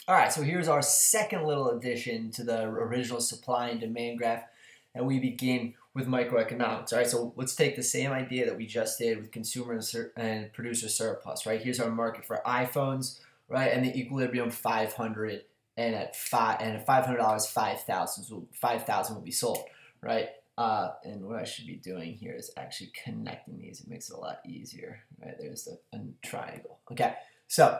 All right, so here's our second little addition to the original supply and demand graph, and we begin with microeconomics. All right, so let's take the same idea that we just did with consumer and producer surplus, right? Here's our market for iPhones, right? And the equilibrium 500, and at $500, 5,000, so 5,000 will be sold, right? And what I should be doing here is actually connecting these. It makes it a lot easier, right? There's a triangle. Okay, so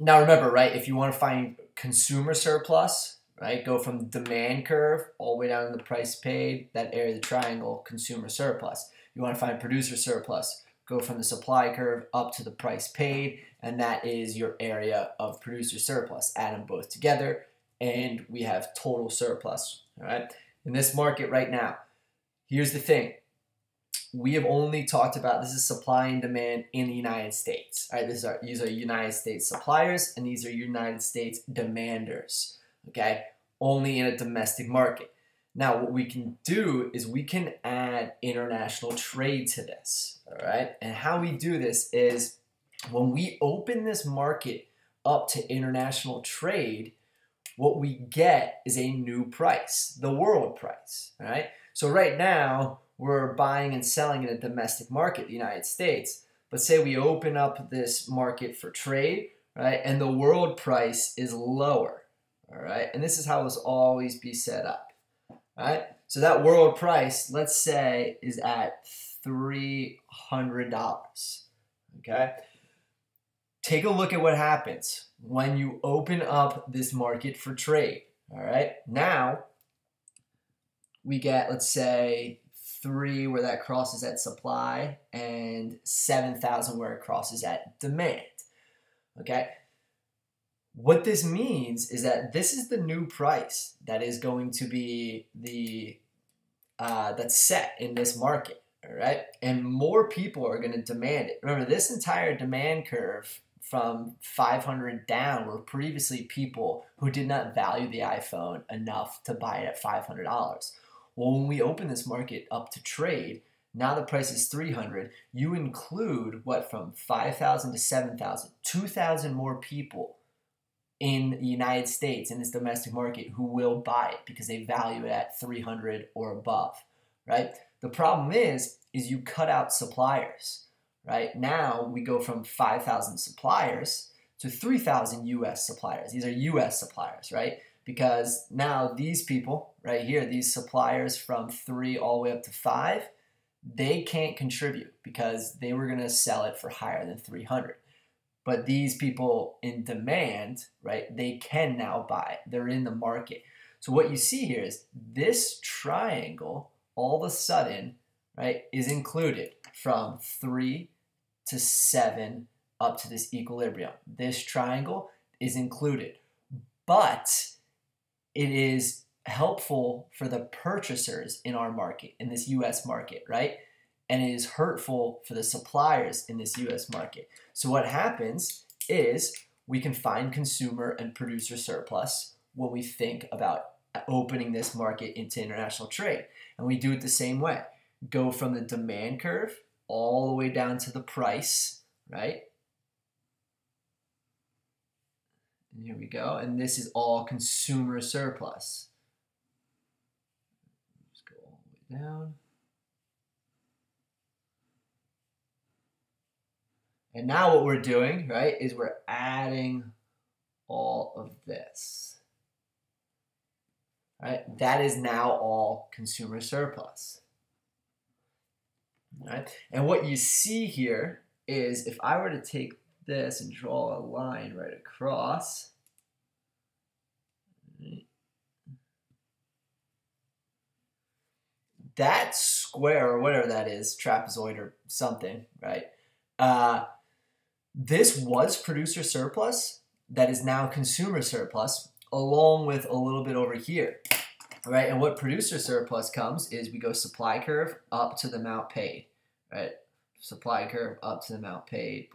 now remember, right, if you want to find consumer surplus, right, go from the demand curve all the way down to the price paid, that area of the triangle, consumer surplus. You want to find producer surplus, go from the supply curve up to the price paid, and that is your area of producer surplus. Add them both together, and we have total surplus, all right? In this market right now, here's the thing. We have only talked about, this is supply and demand in the United States. All right, these are United States suppliers, and these are United States demanders, okay? Only in a domestic market. Now, what we can do is we can add international trade to this, all right? And how we do this is when we open this market up to international trade, what we get is a new price, the world price, all right? So right now, we're buying and selling in a domestic market, the United States. But say we open up this market for trade, right? And the world price is lower, all right? And this is how this always be set up, all right? So that world price, let's say, is at $300, okay? Take a look at what happens when you open up this market for trade, all right? Now, we get, let's say, 3 where that crosses at supply, and 7,000 where it crosses at demand. Okay? What this means is that this is the new price that is going to be the that's set in this market. All right, and more people are going to demand it. Remember, this entire demand curve from 500 down were previously people who did not value the iPhone enough to buy it at $500. Well, when we open this market up to trade, now the price is 300. You include what, from 5,000 to 7,000, 2,000 more people in the United States in this domestic market who will buy it because they value it at 300 or above, right? The problem is you cut out suppliers, right? Now we go from 5,000 suppliers to 3,000 U.S. suppliers. These are U.S. suppliers, right? Because now these people right here, these suppliers from 3 all the way up to 5, they can't contribute because they were going to sell it for higher than 300. But these people in demand, right, they can now buy it. They're in the market. So what you see here is this triangle all of a sudden, right, is included from 3 to 7 up to this equilibrium. This triangle is included. But it is helpful for the purchasers in our market, in this U.S. market, right? And it is hurtful for the suppliers in this U.S. market. So what happens is we can find consumer and producer surplus when we think about opening this market into international trade. And we do it the same way. Go from the demand curve all the way down to the price, right? And here we go, and this is all consumer surplus. Just go all the way down. And now what we're doing, right, is we're adding all of this. Right? That is now all consumer surplus. All right? And what you see here is if I were to take this and draw a line right across, that square or whatever that is, trapezoid or something, right? This was producer surplus that is now consumer surplus, along with a little bit over here, right? And what producer surplus comes is we go supply curve up to the amount paid, right? Supply curve up to the amount paid,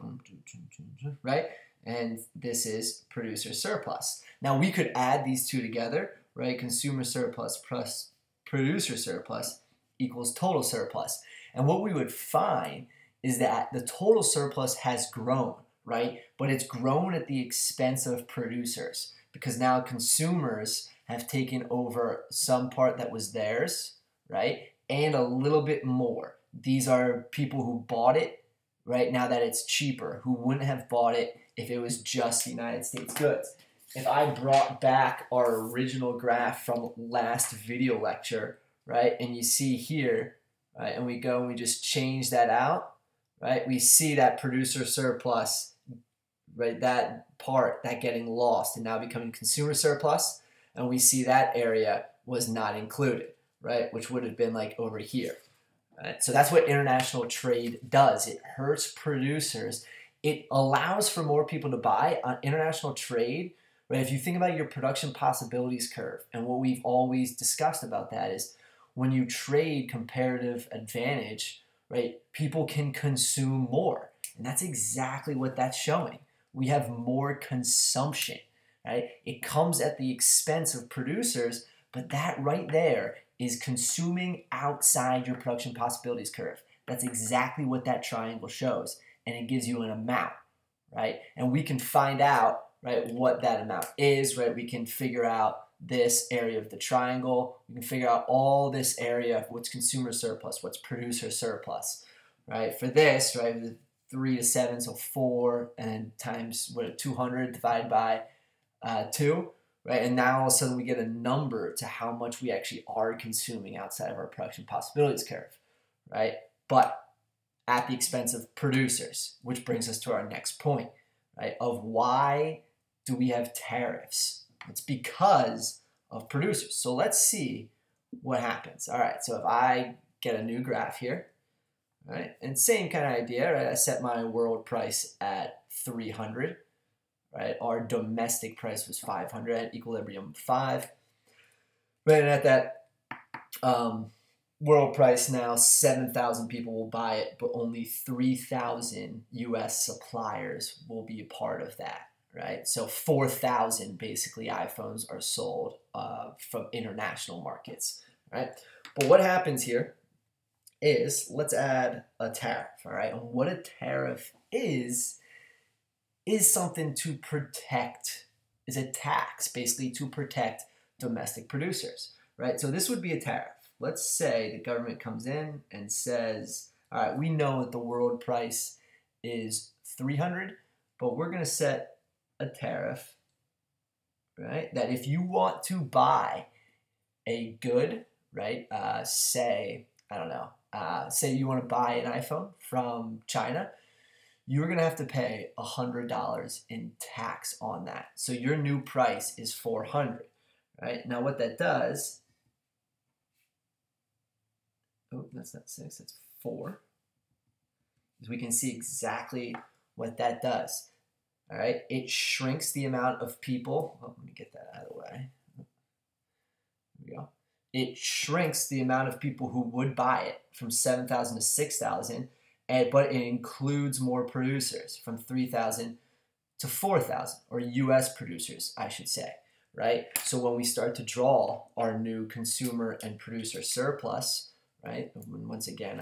right? And this is producer surplus. Now we could add these two together, right? Consumer surplus plus producer surplus equals total surplus. And what we would find is that the total surplus has grown, right? But it's grown at the expense of producers because now consumers have taken over some part that was theirs, right? And a little bit more. These are people who bought it, right, now that it's cheaper, who wouldn't have bought it if it was just United States goods. If I brought back our original graph from last video lecture, right, and you see here, right, and we go and we just change that out, right, we see that producer surplus, right, that part, that getting lost and now becoming consumer surplus, and we see that area was not included, right, which would have been like over here. Right? So that's what international trade does. It hurts producers. It allows for more people to buy. On international trade, right, if you think about your production possibilities curve, and what we've always discussed about that is when you trade comparative advantage, right, people can consume more. And that's exactly what that's showing. We have more consumption, right? It comes at the expense of producers, but that right there is consuming outside your production possibilities curve. That's exactly what that triangle shows, and it gives you an amount, right? And we can find out, right, what that amount is, right? We can figure out this area of the triangle. We can figure out all this area of what's consumer surplus, what's producer surplus, right? For this, right, 3 to 7, so 4, and times what, 200 divided by 2, right? And now all of a sudden we get a number to how much we actually are consuming outside of our production possibilities curve, right? But at the expense of producers, which brings us to our next point, right? Of why do we have tariffs? It's because of producers. So let's see what happens. All right, so if I get a new graph here, right, and same kind of idea, right? I set my world price at 300. Right, our domestic price was 500 at equilibrium 5. Right, and at that world price now, 7,000 people will buy it, but only 3,000 U.S. suppliers will be a part of that. Right, so 4,000 basically iPhones are sold from international markets. Right, but what happens here is let's add a tariff. All right, and what a tariff is something to protect, is a tax basically to protect domestic producers, right? So this would be a tariff. Let's say the government comes in and says, all right, we know that the world price is 300, but we're going to set a tariff, right? That if you want to buy a good, right, say, I don't know, say you want to buy an iPhone from China, you're going to have to pay $100 in tax on that. So your new price is $400, right? Now what that does, oh, that's not 6, that's 4. As we can see exactly what that does, all right? It shrinks the amount of people, oh, let me get that out of the way. There we go. It shrinks the amount of people who would buy it from 7,000 to 6,000, but it includes more producers from 3,000 to 4,000, or U.S. producers, I should say, right? So when we start to draw our new consumer and producer surplus, right? Once again,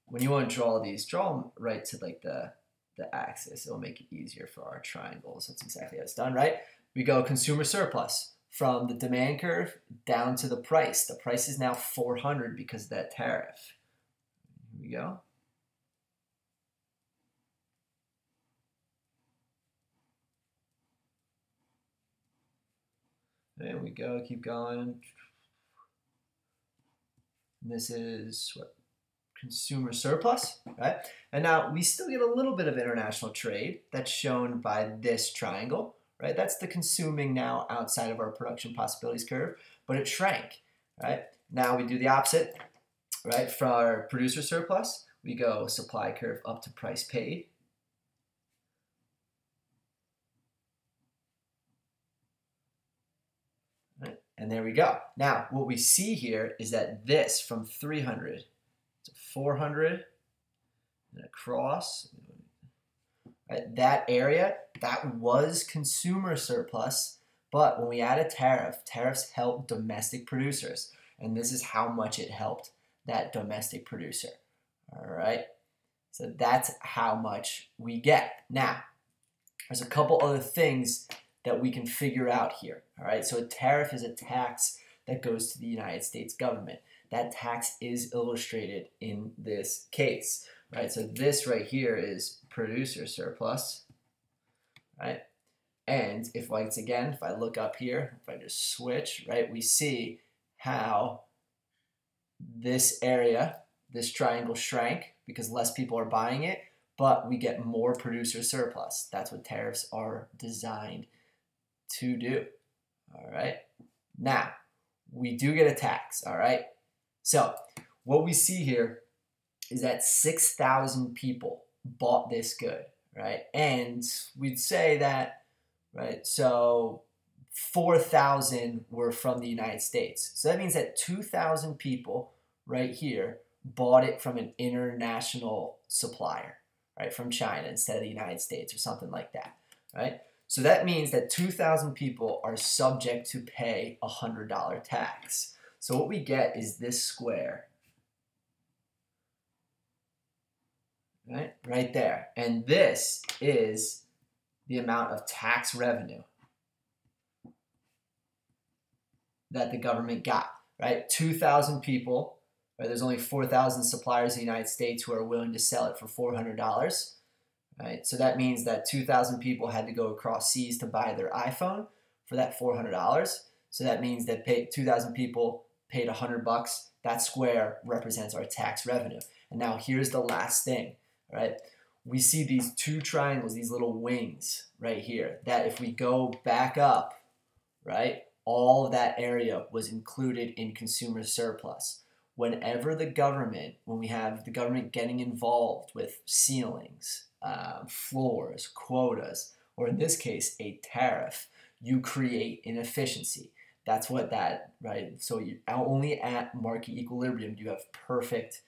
when you want to draw these, draw them right to like the axis. It'll make it easier for our triangles. That's exactly how it's done, right? We go consumer surplus from the demand curve down to the price. The price is now 400 because of that tariff. Here we go. There we go, keep going. This is what? Consumer surplus, right? And now we still get a little bit of international trade that's shown by this triangle, right? That's the consuming now outside of our production possibilities curve, but it shrank, right? Now we do the opposite, right? For our producer surplus, we go supply curve up to price paid. And there we go. Now, what we see here is that this from 300 to 400 and across, right, that area, that was consumer surplus. But when we add a tariff, tariffs help domestic producers. And this is how much it helped that domestic producer. All right. So that's how much we get. Now, there's a couple other things that we can figure out here. All right, so a tariff is a tax that goes to the United States government. That tax is illustrated in this case, right? So this right here is producer surplus, right? And if once again, if I look up here, if I just switch, right, we see how this area, this triangle shrank because less people are buying it, but we get more producer surplus. That's what tariffs are designed to do. All right. Now, we do get a tax. All right. So what we see here is that 6,000 people bought this good, right? And we'd say that, right, so 4,000 were from the United States. So that means that 2,000 people right here bought it from an international supplier, right, from China instead of the United States or something like that, right? So that means that 2,000 people are subject to pay a $100 tax. So what we get is this square, right there. And this is the amount of tax revenue that the government got, right? 2,000 people, right? There's only 4,000 suppliers in the United States who are willing to sell it for $400, right? So that means that 2,000 people had to go across seas to buy their iPhone for that $400. So that means that 2,000 people paid $100. That square represents our tax revenue. And now here's the last thing, right? We see these two triangles, these little wings right here, that if we go back up, right, all of that area was included in consumer surplus. Whenever the government, when we have the government getting involved with ceilings, floors, quotas, or in this case, a tariff, you create inefficiency. That's what that, right? So you only at market equilibrium do you have perfect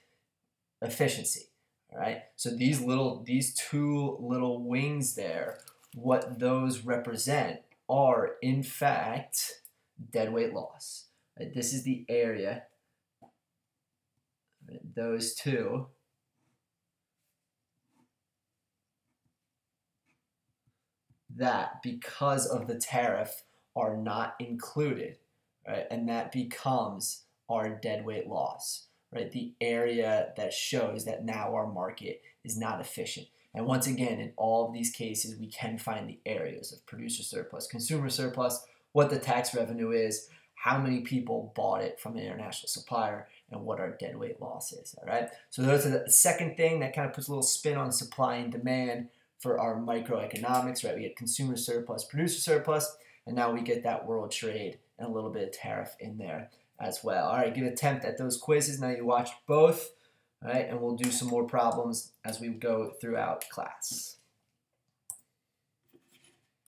efficiency, all right? So these two little wings there, what those represent are in fact deadweight loss. Right? This is the area, right? Those two that because of the tariff are not included, right? And that becomes our deadweight loss, right? The area that shows that now our market is not efficient. And once again, in all of these cases, we can find the areas of producer surplus, consumer surplus, what the tax revenue is, how many people bought it from an international supplier, and what our deadweight loss is, all right? So those are the second thing that kind of puts a little spin on supply and demand for our microeconomics, right? We get consumer surplus, producer surplus, and now we get that world trade and a little bit of tariff in there as well. All right, give an attempt at those quizzes. Now you watched both, all right? And we'll do some more problems as we go throughout class.